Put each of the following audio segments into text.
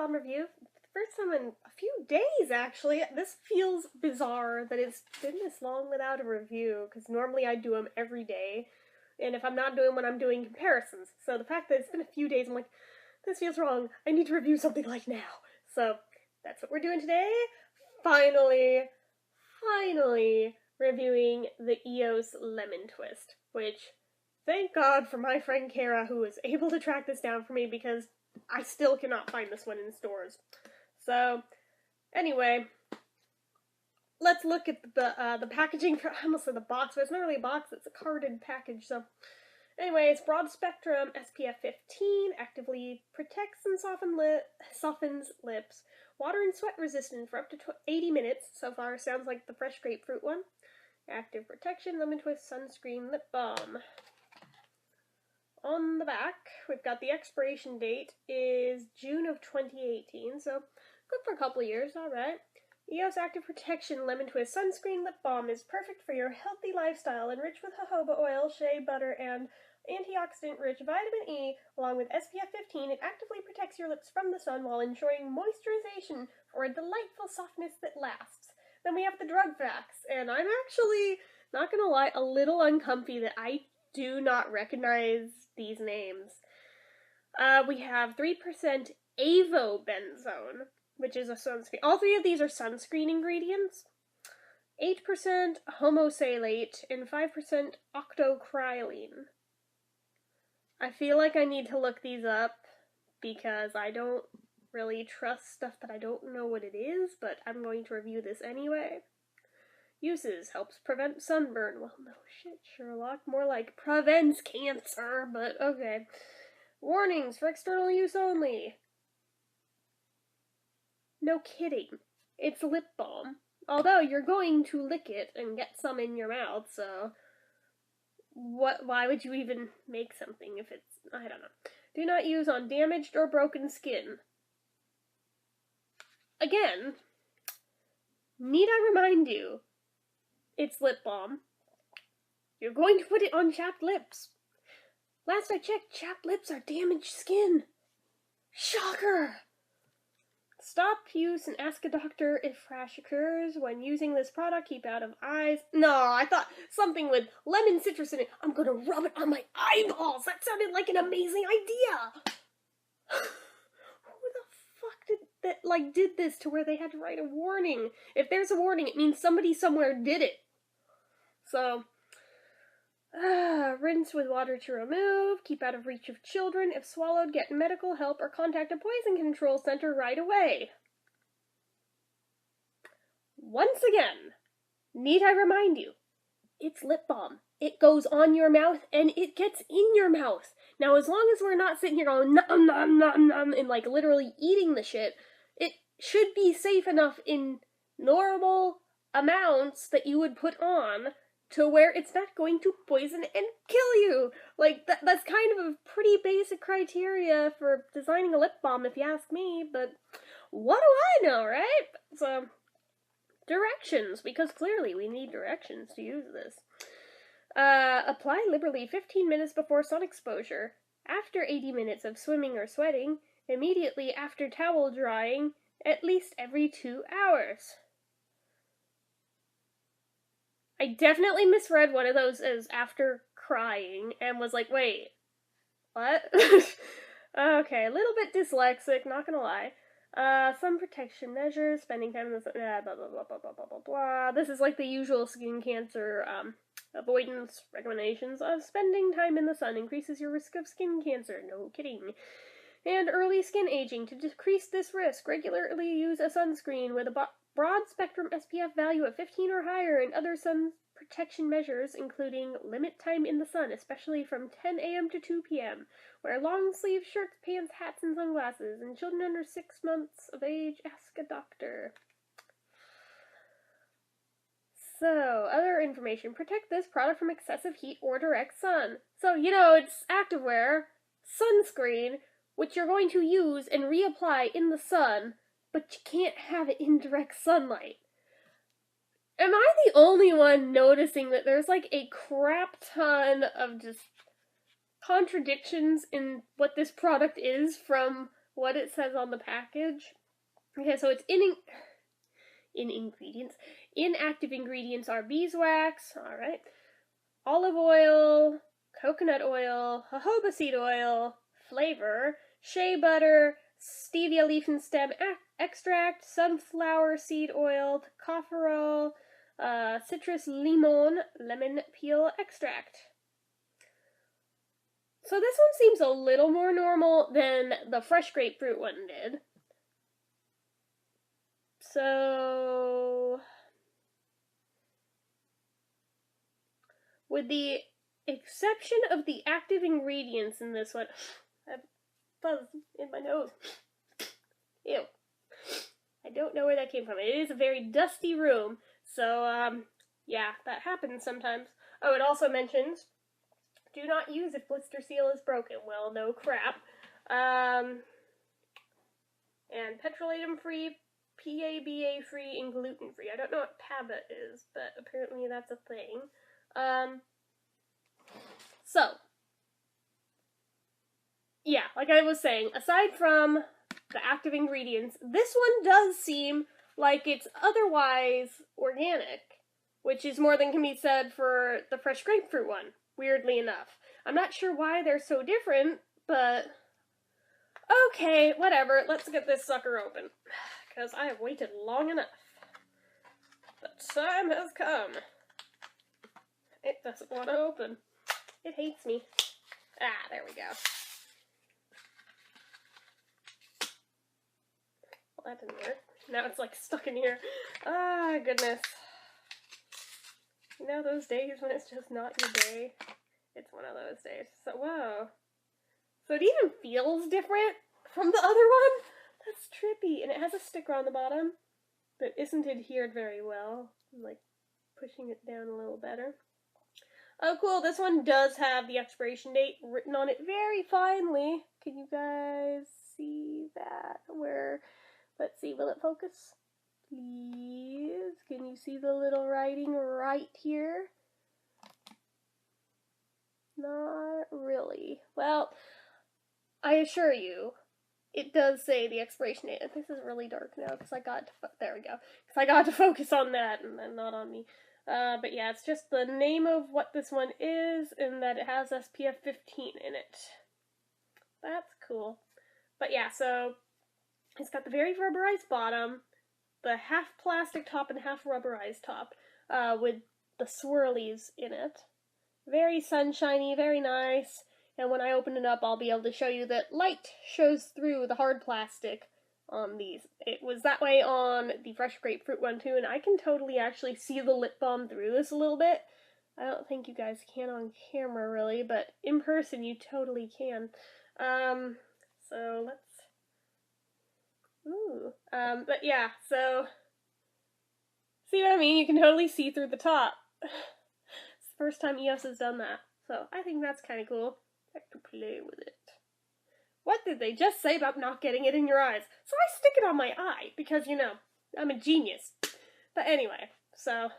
balm review. First time in a few days, actually. This feels bizarre that it's been this long without a review, because normally I do them every day, and if I'm not doing one, I'm doing comparisons. So the fact that it's been a few days, I'm like, this feels wrong. I need to review something like now. So that's what we're doing today. Finally reviewing the EOS Lemon Twist, which, thank God for my friend Cara, who was able to track this down for me, because I still cannot find this one in stores. So, anyway, let's look at the packaging. I almost said the box, but it's not really a box, it's a carded package. So, anyway, it's broad spectrum, SPF 15, actively protects and softens lips, water and sweat resistant for up to 80 minutes. So far, sounds like the fresh grapefruit one. Active protection, lemon twist, sunscreen, lip balm. On the back, we've got the expiration date is June of 2018, so good for a couple of years, alright. EOS Active Protection Lemon Twist Sunscreen Lip Balm is perfect for your healthy lifestyle, enriched with jojoba oil, shea butter, and antioxidant-rich vitamin E, along with SPF 15. It actively protects your lips from the sun while ensuring moisturization for a delightful softness that lasts. Then we have the drug facts, and I'm actually, not gonna lie, a little uncomfy that I do not recognize these names. We have 3% avobenzone, which is a sunscreen. All three of these are sunscreen ingredients. 8% homosalate and 5% octocrylene. I feel like I need to look these up because I don't really trust stuff that I don't know what it is, but I'm going to review this anyway. Uses: helps prevent sunburn. Well, no shit, Sherlock. More like prevents cancer, but okay. Warnings: for external use only. No kidding. It's lip balm. Although you're going to lick it and get some in your mouth, so why would you even make something if it's, I don't know. Do not use on damaged or broken skin. Again, need I remind you, it's lip balm. You're going to put it on chapped lips. Last I checked, chapped lips are damaged skin. Shocker! Stop use and ask a doctor if rash occurs. When using this product, keep out of eyes. No, I thought something with lemon citrus in it. I'm gonna rub it on my eyeballs. That sounded like an amazing idea. Who the fuck did this to where they had to write a warning? If there's a warning, it means somebody somewhere did it. So, rinse with water to remove. Keep out of reach of children. If swallowed, get medical help or contact a poison control center right away. Once again, need I remind you, it's lip balm. It goes on your mouth and it gets in your mouth. Now, as long as we're not sitting here going nom nom nom nom and like literally eating the shit, it should be safe enough in normal amounts that you would put on to where it's not going to poison and kill you. Like, that's kind of a pretty basic criteria for designing a lip balm, if you ask me, but what do I know, right? So, directions, because clearly we need directions to use this. Apply liberally 15 minutes before sun exposure, after 80 minutes of swimming or sweating, immediately after towel drying, at least every 2 hours. I definitely misread one of those as after crying and was like, wait, what? Okay, a little bit dyslexic, not gonna lie. Some protection measures, spending time in the sun, blah, blah, blah, blah, blah, blah, blah, blah. This is like the usual skin cancer, avoidance recommendations of spending time in the sun increases your risk of skin cancer. No kidding. And early skin aging. To decrease this risk, regularly use a sunscreen with a broad spectrum SPF value of 15 or higher, and other sun protection measures, including limit time in the sun, especially from 10 a.m. to 2 p.m. Wear long sleeve shirts, pants, hats, and sunglasses. And children under 6 months of age, ask a doctor. So, other information. Protect this product from excessive heat or direct sun. So, you know, it's activewear, sunscreen, which you're going to use and reapply in the sun, but you can't have it in direct sunlight. Am I the only one noticing that there's like a crap ton of just contradictions in what this product is from what it says on the package. Okay, so it's in ingredients. Inactive ingredients are beeswax, alright, olive oil, coconut oil, jojoba seed oil, flavor, shea butter, stevia leaf and stem extract, sunflower seed oil, tocopherol, citrus lemon peel extract. So this one seems a little more normal than the fresh grapefruit one did. So, with the exception of the active ingredients in this one, I have buzz in my nose. Ew. I don't know where that came from. It is a very dusty room, so, yeah, that happens sometimes. Oh, it also mentions, do not use if blister seal is broken. Well, no crap. And petrolatum-free, PABA-free, and gluten-free. I don't know what PABA is, but apparently that's a thing. So, yeah, like I was saying, aside from the active ingredients, this one does seem like it's otherwise organic, which is more than can be said for the fresh grapefruit one, weirdly enough. I'm not sure why they're so different, but okay, whatever, let's get this sucker open, because I have waited long enough. The time has come. It doesn't want to open. It hates me. Ah, there we go. Well, that didn't work. Now it's like stuck in here. Ah, goodness. You know those days when it's just not your day? It's one of those days. So, whoa. So it even feels different from the other one? That's trippy. And it has a sticker on the bottom that isn't adhered very well. I'm like pushing it down a little better. Oh, cool. This one does have the expiration date written on it very finely. Can you guys see that? Where, let's see, will it focus? Please. Can you see the little writing right here? Not really. Well, I assure you, it does say the expiration date. This is really dark now because I got to, there we go. Because I got to focus on that and not on me. But yeah, it's just the name of what this one is and that it has SPF 15 in it. That's cool. But yeah, so it's got the very rubberized bottom, the half plastic top and half rubberized top, with the swirlies in it. Very sunshiny, very nice. And when I open it up, I'll be able to show you that light shows through the hard plastic on these. It was that way on the fresh grapefruit one too, and I can totally actually see the lip balm through this a little bit. I don't think you guys can on camera really, but in person you totally can. So let's, but yeah, so, see what I mean? You can totally see through the top. It's the first time EOS has done that, so I think that's kind of cool. I have to play with it. What did they just say about not getting it in your eyes? So I stick it on my eye, because, you know, I'm a genius. But anyway, so, a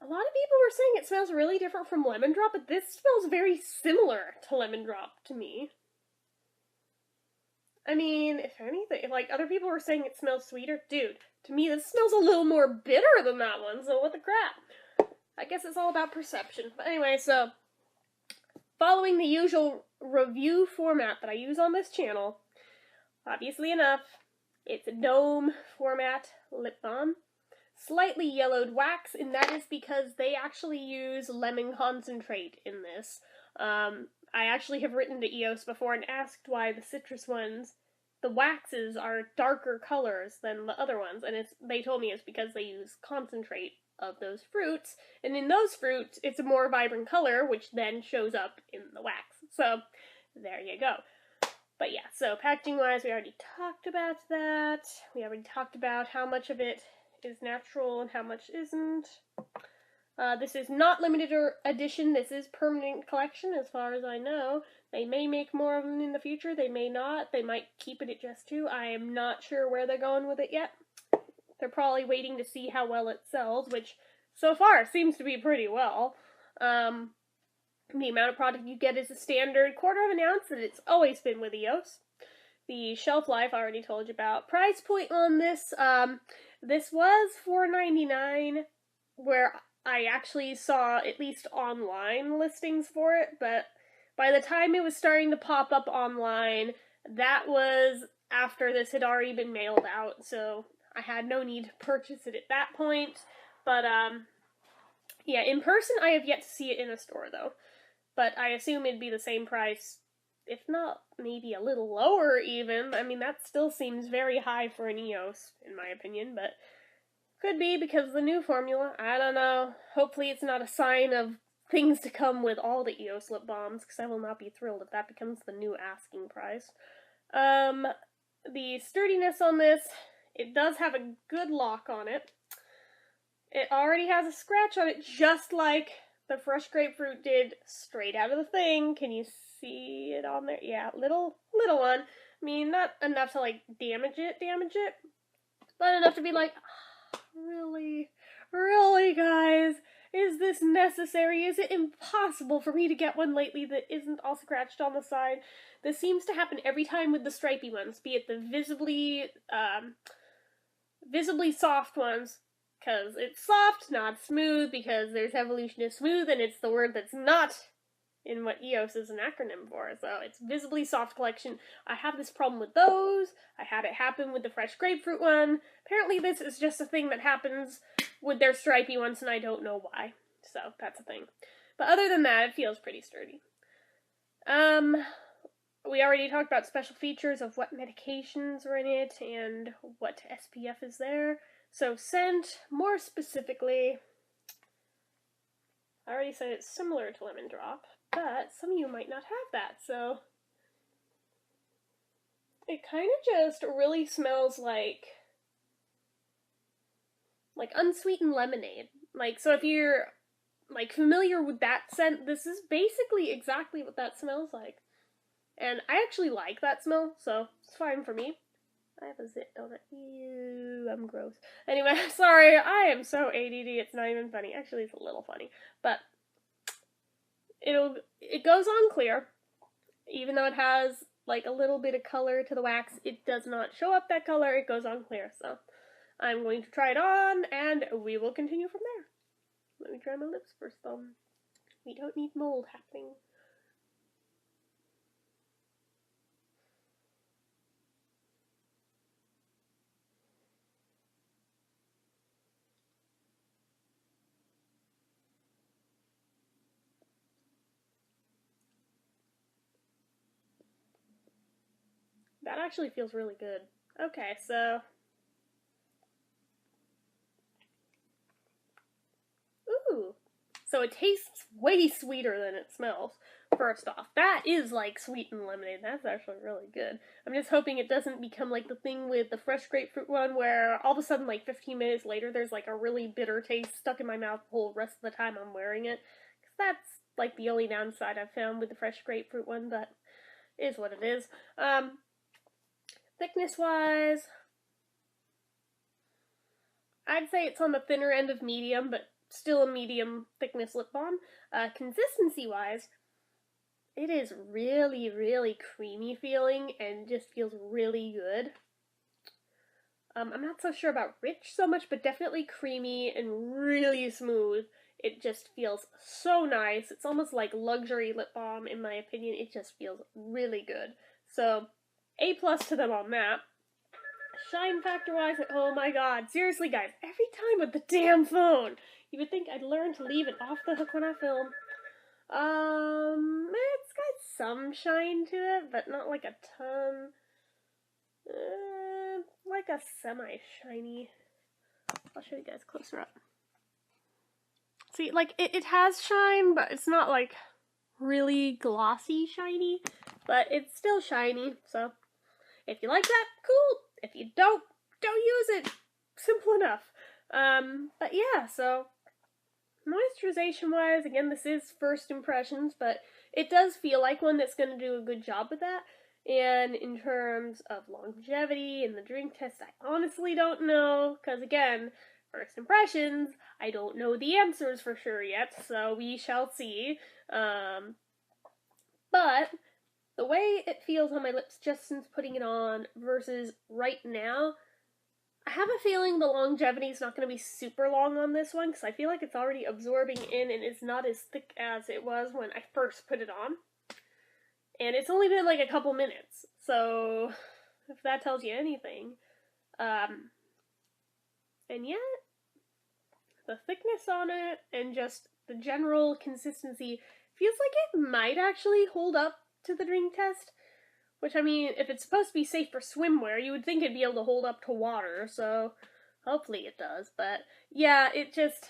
lot of people were saying it smells really different from Lemon Drop, but this smells very similar to Lemon Drop to me. I mean, if anything, if like other people were saying it smells sweeter, dude, to me this smells a little more bitter than that one, so what the crap? I guess it's all about perception. But anyway, so, following the usual review format that I use on this channel, obviously enough, it's a dome format lip balm. Slightly yellowed wax, and that is because they actually use lemon concentrate in this. I actually have written to EOS before and asked why the citrus ones, the waxes, are darker colors than the other ones, and they told me it's because they use concentrate of those fruits, and in those fruits, it's a more vibrant color, which then shows up in the wax. So, there you go. But yeah, so packaging-wise, we already talked about that. We already talked about how much of it is natural and how much isn't. This is not limited edition. This is permanent collection, as far as I know. They may make more of them in the future. They may not. They might keep it at just 2. I am not sure where they're going with it yet. They're probably waiting to see how well it sells, which so far seems to be pretty well. The amount of product you get is a standard 1/4 of an ounce, and it's always been with EOS. The shelf life I already told you about. Price point on this, this was $4.99, where I actually saw at least online listings for it, but by the time it was starting to pop up online, that was after this had already been mailed out, so I had no need to purchase it at that point. But, yeah, in person I have yet to see it in a store, though. But I assume it'd be the same price, if not maybe a little lower even. I mean, that still seems very high for an EOS, in my opinion, but could be because of the new formula. I don't know. Hopefully it's not a sign of things to come with all the EOS lip balms, because I will not be thrilled if that becomes the new asking price. The sturdiness on this, it does have a good lock on it. It already has a scratch on it, just like the fresh grapefruit did straight out of the thing. Can you see it on there? Yeah, little one. I mean, not enough to, like, damage it, but enough to be like, really, guys? Is this necessary? Is it impossible for me to get one lately that isn't all scratched on the side? This seems to happen every time with the stripy ones, be it the visibly soft ones, because it's soft, not smooth, because there's evolution of smooth, and it's the word that's not in what EOS is an acronym for, so it's visibly soft collection. I have this problem with those. I had it happen with the fresh grapefruit one. Apparently this is just a thing that happens with their stripy ones, and I don't know why. So, that's a thing. But other than that, it feels pretty sturdy. We already talked about special features of what medications are in it, and what SPF is there. So, scent, more specifically, I already said it's similar to Lemon Drop, but some of you might not have that, so it kind of just really smells like unsweetened lemonade. Like, so if you're, like, familiar with that scent, this is basically exactly what that smells like. And I actually like that smell, so it's fine for me. I have a zit, don't I? Ew, I'm gross. Anyway, sorry, I am so ADD, it's not even funny. Actually, it's a little funny. But it goes on clear. Even though it has, like, a little bit of color to the wax, it does not show up that color, it goes on clear. So, I'm going to try it on, and we will continue from there. Let me dry my lips first, though. We don't need mold happening. That actually feels really good. Okay, so... Ooh! So it tastes way sweeter than it smells, first off. That is like sweetened lemonade. That's actually really good. I'm just hoping it doesn't become like the thing with the fresh grapefruit one where all of a sudden, like 15 minutes later, there's like a really bitter taste stuck in my mouth the whole rest of the time I'm wearing it. Because that's like the only downside I've found with the fresh grapefruit one, but it is what it is. Thickness-wise, I'd say it's on the thinner end of medium, but still a medium thickness lip balm. Consistency-wise, it is really, really creamy feeling and just feels really good. I'm not so sure about rich so much, but definitely creamy and really smooth. It just feels so nice. It's almost like luxury lip balm, in my opinion. It just feels really good. So, A+ to them on that. Shine factor-wise, oh my god. Seriously, guys, every time with the damn phone. You would think I'd learn to leave it off the hook when I film. It's got some shine to it, but not like a ton. Like a semi-shiny. I'll show you guys closer up. See, like, it has shine, but it's not, like, really glossy shiny. But it's still shiny, so if you like that, cool. If you don't use it. Simple enough. But yeah, so moisturization-wise, again, this is first impressions, but it does feel like one that's going to do a good job with that. And in terms of longevity and the drink test, I honestly don't know, because again, first impressions. I don't know the answers for sure yet, so we shall see. But the way it feels on my lips just since putting it on versus right now, I have a feeling the longevity is not going to be super long on this one, because I feel like it's already absorbing in and it's not as thick as it was when I first put it on. And it's only been like a couple minutes, so if that tells you anything. And yet, the thickness on it and just the general consistency feels like it might actually hold up to the drink test. Which, I mean, if it's supposed to be safe for swimwear, you would think it'd be able to hold up to water, so hopefully it does. But yeah, it just,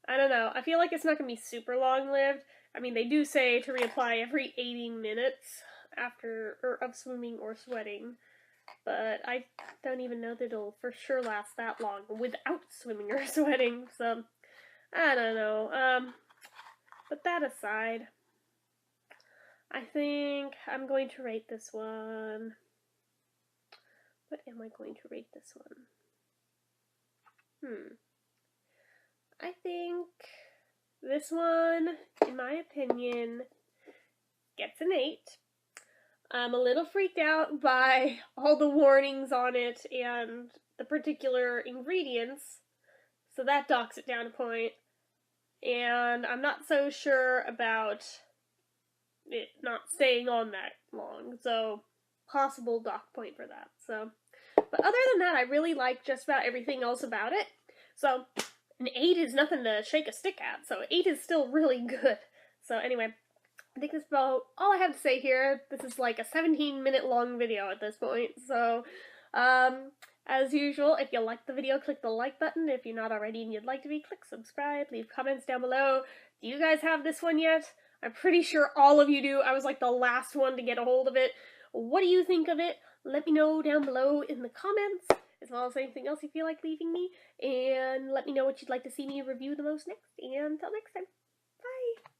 I don't know. I feel like it's not going to be super long-lived. I mean, they do say to reapply every 80 minutes after, or of swimming or sweating. But I don't even know that it'll for sure last that long without swimming or sweating, so I don't know. But that aside, I think I'm going to rate this one. What am I going to rate this one? I think this one, in my opinion, gets an 8. I'm a little freaked out by all the warnings on it and the particular ingredients, so that docks it down a point. And I'm not so sure about it not staying on that long, so possible dock point for that. So, but other than that, I really like just about everything else about it. So an 8 is nothing to shake a stick at, so 8 is still really good. So anyway, I think that's about all I have to say here. This is like a 17-minute long video at this point, so as usual, if you liked the video, click the like button. If you're not already and you'd like to be, click subscribe. Leave comments down below. Do you guys have this one yet? I'm pretty sure all of you do. I was like the last one to get a hold of it. What do you think of it? Let me know down below in the comments, as well as anything else you feel like leaving me. And let me know what you'd like to see me review the most next. And until next time, bye!